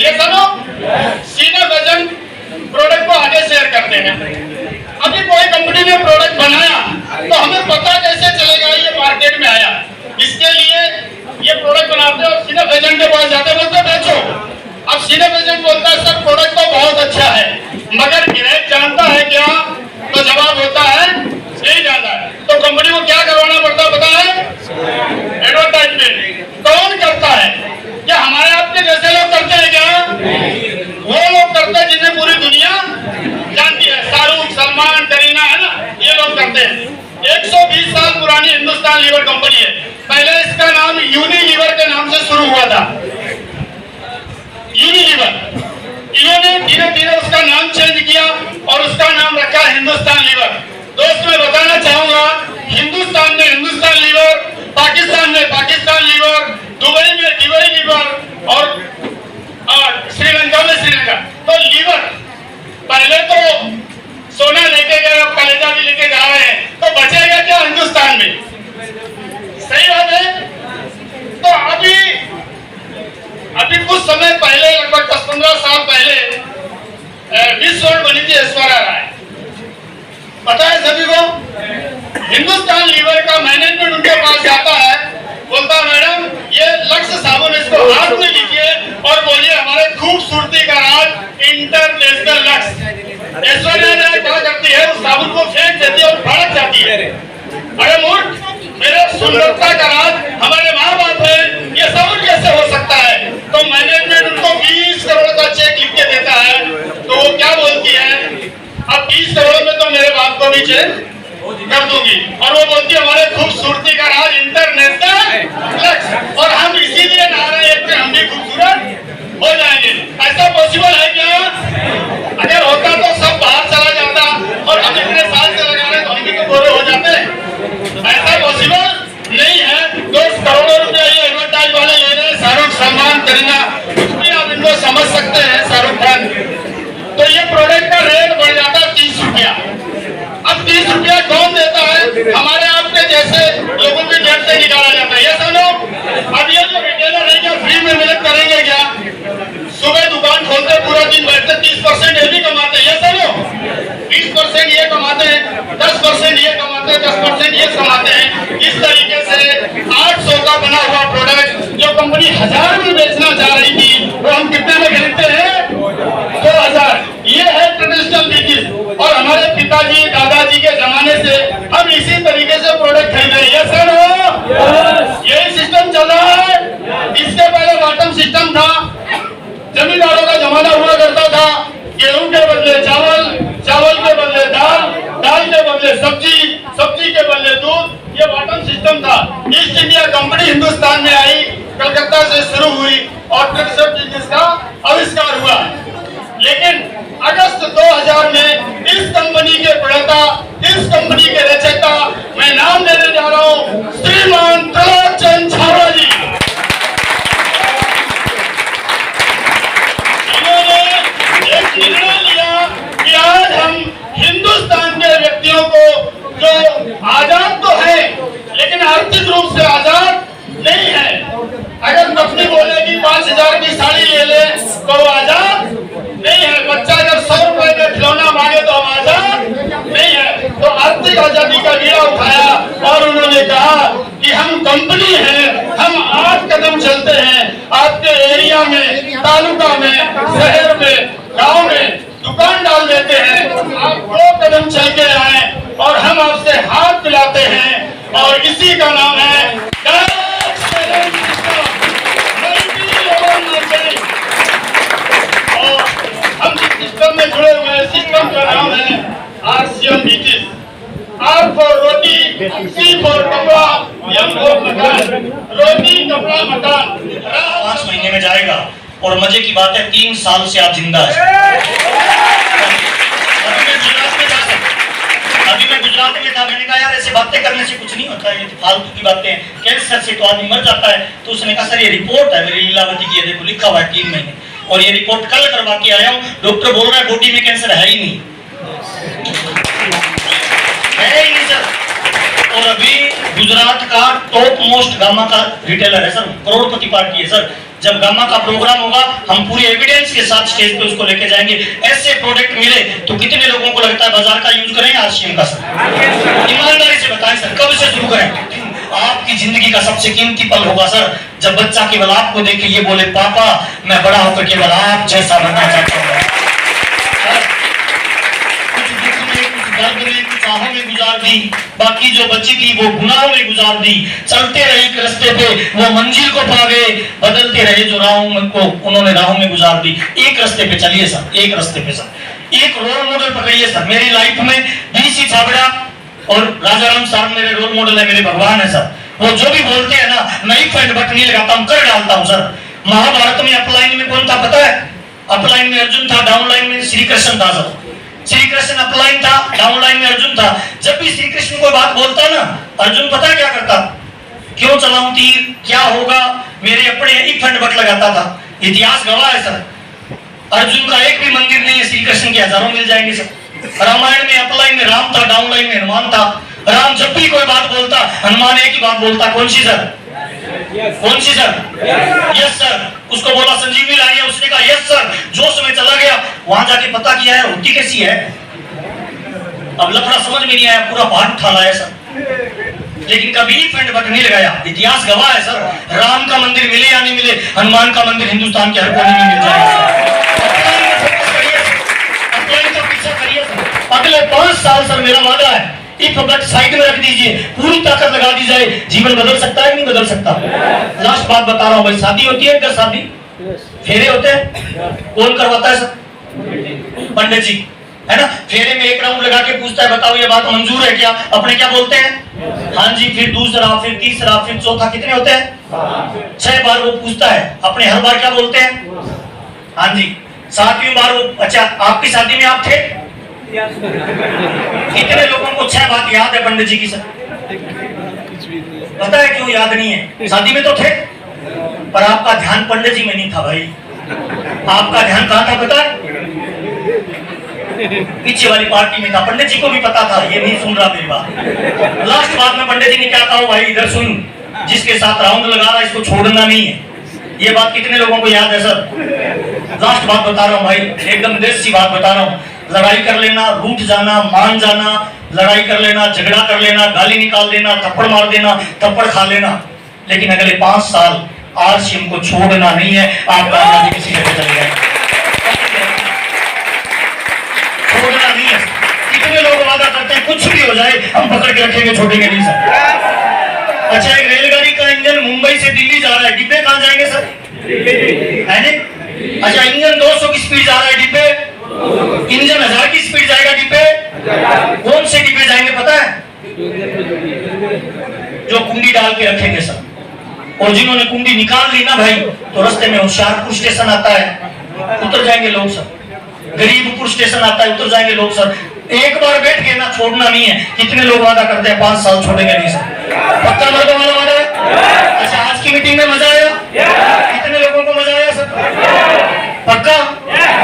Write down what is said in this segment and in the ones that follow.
ये सुनो, सीना वजन प्रोडक्ट को आगे शेयर करते हैं। अभी कोई कंपनी ने प्रोडक्ट बनाया तो हमें पता कैसे चलेगा ये मार्केट में आया? इसके लिए ये प्रोडक्ट बनाते हैं और सीना वजन के पास जाते बोलते बेचो। अब सीना वजन बोलता है सर प्रोडक्ट तो बहुत अच्छा है, मगर ग्राहक जानता है क्या? तो जवाब होता है नहीं जानता है। तो कंपनी को क्या करवाना पड़ता है पता है? एडवर्टाइजमेंट। कौन करता है? क्या हमारे आपके जैसे लोग करते हैं क्या? वो लोग करते हैं जिन्हें पूरी दुनिया जानती है। शाहरुख, सलमान, करीना, है ना, ये लोग करते हैं। 120 साल पुरानी हिंदुस्तान लीवर कंपनी है। पहले इसका नाम यूनिलीवर के नाम से शुरू हुआ था, यूनिलीवर। इन्होंने धीरे धीरे उसका नाम चेंज किया और उसका नाम रखा हिंदुस्तान लीवर। दोस्त मैं बताना चाहूंगा, हिंदुस्तान में हिंदुस्तान लीवर, पाकिस्तान में पाकिस्तान लीवर, दुबई में दुबई लीवर और श्रीलंका में श्रीलंका। तो लीवर पहले तो सोना लेके गए, अब कलेजा भी लेके जा रहे हैं, तो बचेगा क्या हिंदुस्तान में? सही बात है। तो अभी कुछ समय पहले, लगभग 10-15 साल पहले विश्व वर्ल्ड बनी थी ऐश्वर्या राय। पता है सभी को? हिंदुस्तान लीवर का मैनेजमेंट उनके पास जाता है, बोलता मैडम ये लक्ष्य साबुन, इसको हाथ में लीजिए और बोलिए हमारे खूबसूरती का राज इंटरनेशनल लक्ष्य। ऐश्वर्या राय क्या करती है? उस साबुन को फेंक देती है और भड़क जाती है। अरे मूर्ख, मेरे सुंदरता का राज हमारे माँ बाप है, ये साबुन कैसे हो सकता है? तो मैनेजमेंट उनको 20 करोड़ का चेक लिख के देता है। तो वो क्या बोलती है? अब 20 करोड़ में तो मेरे बाप को भी चेक कर दूंगी। और वो बोलती है हमारे खूबसूरती का राज इंटरनेशनल लक्ष्य, और हम इसीलिए नहा रहे हैं कि हम भी खूबसूरत हो जाएंगे। ऐसा पॉसिबल है क्या? अगर होता तो सब बाहर चला जाता, और हम इतने साल से लगा रहे तो हम भी तो गोरे हो जाते। ऐसा पॉसिबल नहीं है। 2 करोड़ रुपया ये एडवर्टाइज वाले ले रहे हैं, शाहरुख, सलमान, करीना, कुछ आप इनको समझ सकते हैं, शाहरुख खान। तो ये प्रोडक्ट का रेट बढ़ जाता है 30 रुपया। अब 30 रुपया कौन देता है? हमारे आपके जैसे लोगों की जेब से निकाला जाता है। ये सुनो, अब ये जो रिटेलर है क्या फ्री में मेहनत करेंगे क्या? सुबह दुकान खोलते पूरा दिन बैठते, 30% ये भी कमाते हैं। ये सुनो, 20% ये कमाते हैं, 10% ये कमाते हैं, 10% ये कमाते हैं। इस तरीके से 800 का बना हुआ प्रोडक्ट जो कंपनी 1000 में बेचना चाह रही थी, वो हम कितने में खरीदते हैं? 2000। ये है ट्रेडिशनल बिजनेस। और हमारे पिताजी दादाजी के जमाने से हम इसी तरीके से प्रोडक्ट खरीद रहे हैं। ये सर हो, यही सिस्टम चल रहा है। इसके पहले बॉटम सिस्टम था, जमींदारों का जमाना हुआ करता था। गेहूं के बदले चावल, चावल के बदले दाल, दाल के बदले सब्जी, सब्जी के बदले दूध। ये बॉटम सिस्टम था। ईस्ट इंडिया कंपनी हिंदुस्तान में आई, कलकत्ता से शुरू हुई और ट्रेडिशनल बिजनेस का आविष्कार हुआ। लेकिन अगस्त 2000 में इस कंपनी के प्रणेता, इस कंपनी के रचयिता, मैं नाम लेने जा रहा हूं, श्रीमान त्रिलोकचंद छाबड़ा जी। इन्होंने एक निर्णय लिया कि आज हम हिंदुस्तान के व्यक्तियों को, जो आजाद तो है लेकिन आर्थिक रूप से आजाद नहीं है, अगर पत्नी बोलेगी 5000 की साड़ी ले ले तो वो आजाद नहीं है। बच्चा अगर 100 रुपए का खिलौना मांगे तो हम आजाद नहीं है। तो आर्थिक आजादी का बीड़ा उठाया और उन्होंने कहा कि हम कंपनी हैं, हम 8 कदम चलते हैं आपके एरिया में, तालुका में, शहर में, गांव में दुकान डाल देते हैं। आप 2 कदम चल के आए और हम आपसे हाथ मिलाते हैं, और इसी का नाम है सिस्टम में जुड़े हुए। सिस्टम का नाम है RCM business. R for roti, C for कपड़ा, M फॉर मकान। रोटी, कपड़ा, मकान 5 महीने में जाएगा। और मजे की बात है 3 साल से आप जिंदा है। अभी मैं गुजरात में था, मैंने कहा यार ऐसे बातें करने से कुछ नहीं होता है, ये फालतू की बातें हैं, कैंसर से तो आदमी मर जाता है। तो उसने कहा सर ये रिपोर्ट है मेरी लीलावती की, ये देखो लिखा हुआ है 3 महीने, और ये रिपोर्ट कल करवा के आया हूँ। डॉक्टर बोल रहा है बॉडी में कैंसर है ही नहीं, है ही नहीं सर। और अभी गुजरात का टॉप मोस्ट गामा का रिटेलर है सर, करोड़पति पार्टी है सर। जब गामा का प्रोग्राम होगा हम पूरी एविडेंस के साथ स्टेज पे उसको लेके जाएंगे। ऐसे प्रोडक्ट मिले तो कितने लोगों को लगता है बाजार का यूज करें आरसीएम का? सर ईमानदारी से बताएं सर, कब से शुरू करें? आपकी जिंदगी का सबसे कीमती पल होगा सर जब बच्चा केवल आपको देखे ये बोले पापा मैं बड़ा होकर केवल आप जैसा बनना चाहता हूँ। कुछ दुख में, कुछ दर्द में, कुछ आहों में गुजार दी, बाकी जो बची थी वो गुनाहों में गुजार दी। चलते रहे एक रास्ते पे वो मंजिल को पा गए, बदलते रहे जो राहों को उन्होंने राहों में गुजार दी। एक रास्ते पे चलिए सर, एक रास्ते पे सर, एक रोल मॉडल पकड़िए सर। मेरी लाइफ में डीसी छाबड़ा और राजाराम साहब मेरे रोल मॉडल है, मेरे भगवान है सर। वो जो भी बोलते हैं ना मैं इफ एंड बट नहीं लगाता हूँ, कर डालता हूँ सर। महाभारत में अपलाइन में कौन था पता है? अपलाइन में अर्जुन था, डाउनलाइन में श्री कृष्ण था सर। श्री कृष्ण अपलाइन था, डाउनलाइन में अर्जुन था। जब भी श्री कृष्ण कोई बात बोलता ना अर्जुन पता क्या करता? क्यों चलाऊं तीर, क्या होगा, मेरे अपने इफ एंड बट लगाता था। इतिहास गवाह है सर, अर्जुन का एक भी मंदिर नहीं है, श्री कृष्ण के हजारों मिल जाएंगे सर। रामायण में अपलाइन में राम था, डाउनलाइन में हनुमान था। राम जब भी कोई बात बोलता हनुमान एक ही बात बोलता, कौन सी सर? कौन सी सर? Yes sir. उसको बोला संजीवनी लाइए, उसने कहा यस सर, जोश में चला गया। वहां जाके पता किया है रोटी कैसी है, अब लफड़ा समझ में नहीं आया, पूरा पहाड़ उठा लाया सर। लेकिन कभी फ्रेंड बट नहीं लगाया। इतिहास गवाह है सर, राम का मंदिर मिले या नहीं मिले, हनुमान का मंदिर हिंदुस्तान के हर कोने में मिल जाएगा। अगले 5 साल सर मेरा वादा है, इफ बट साइड में रख दीजिए, पूरी ताकत लगा दी जाए, जीवन बदल सकता है नहीं बदल सकता? लास्ट बात बता रहा हूँ भाई, शादी होती है, शादी फेरे होते हैं, कौन करवाता है सर? पंडित जी है ना। फेरे में एक राउंड लगा के पूछता है बताओ ये बात मंजूर है क्या? अपने क्या बोलते हैं? हाँ जी। फिर दूसरा, फिर तीसरा, फिर चौथा, कितने होते हैं? 6 बार वो पूछता है, अपने हर बार क्या बोलते हैं? हाँ जी। 7वीं बार वो, अच्छा आपकी शादी में आप थे? कितने लोगों को 6 बात याद है पंडित जी की सर? पता है क्यों याद नहीं है? शादी में तो थे पर आपका ध्यान पंडित जी में नहीं था भाई। आपका ध्यान कहाँ था पता है? पीछे वाली पार्टी में था। पंडित जी को भी पता था ये नहीं सुन रहा मेरी बात। लास्ट बात में पंडित जी ने क्या कहा, भाई इधर सुन, जिसके साथ राउंड लगा रहा है इसको छोड़ना नहीं है। ये बात कितने लोगों को याद है सर? लास्ट बात बता रहा हूँ भाई, एकदम देसी बात बता रहा हूँ। लड़ाई कर लेना, रूठ जाना, मान जाना, लड़ाई कर लेना, झगड़ा कर लेना, गाली निकाल देना, थप्पड़ मार देना, थप्पड़ खा लेना, लेकिन अगले 5 साल आरसीएम को छोड़ना नहीं है। आप किसी जगह चले गए, छोड़ना नहीं है। कितने लोग वादा करते हैं कुछ भी हो जाए हम पकड़ के रखेंगे, छोड़ेंगे नहीं सर। अच्छा एक रेलगाड़ी का इंजन मुंबई से दिल्ली जा रहा है, डिब्बे कहाँ जाएंगे सर? है नहीं? अच्छा इंजन 200 की स्पीड जा रहा है, डिब्बे इंजन 1000 की स्पीड जाएगा, डिब्बे कौन से डिब्बे जाएंगे पता है? जो कुंडी डाल के रखेंगे सर। और जिन्होंने कुंडी निकाल ली ना भाई तो रास्ते में होशियारपुर स्टेशन आता है, उतर जाएंगे लोग सर। गरीबपुर स्टेशन आता है, उतर जाएंगे लोग सर। एक बार बैठ के ना छोड़ना नहीं है। कितने लोग वादा करते हैं 5 साल छोड़ेंगे नहीं सर? पक्का मर्दों वाला वादा है? अच्छा आज की मीटिंग में मजा आया? कितने लोगों को मजा आया सर? पक्का?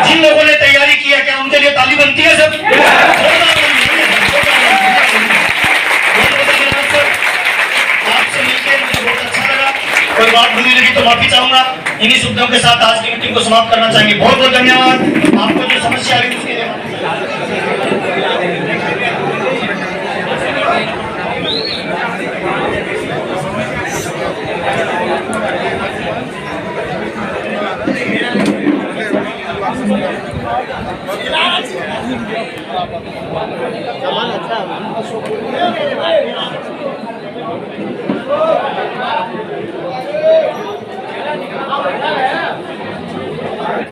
जिन लोगों ने तैयारी की है क्या उनके लिए ताली बनती है सर? आपसे मिलकर मुझे बहुत अच्छा लगा, कोई बात बुरी लगी तो माफी चाहूंगा। इन्हीं शब्दों के साथ आज की मीटिंग को समाप्त करना चाहेंगे। बहुत बहुत धन्यवाद। आपको जो समस्या आई उसके लिए सामान अच्छा है।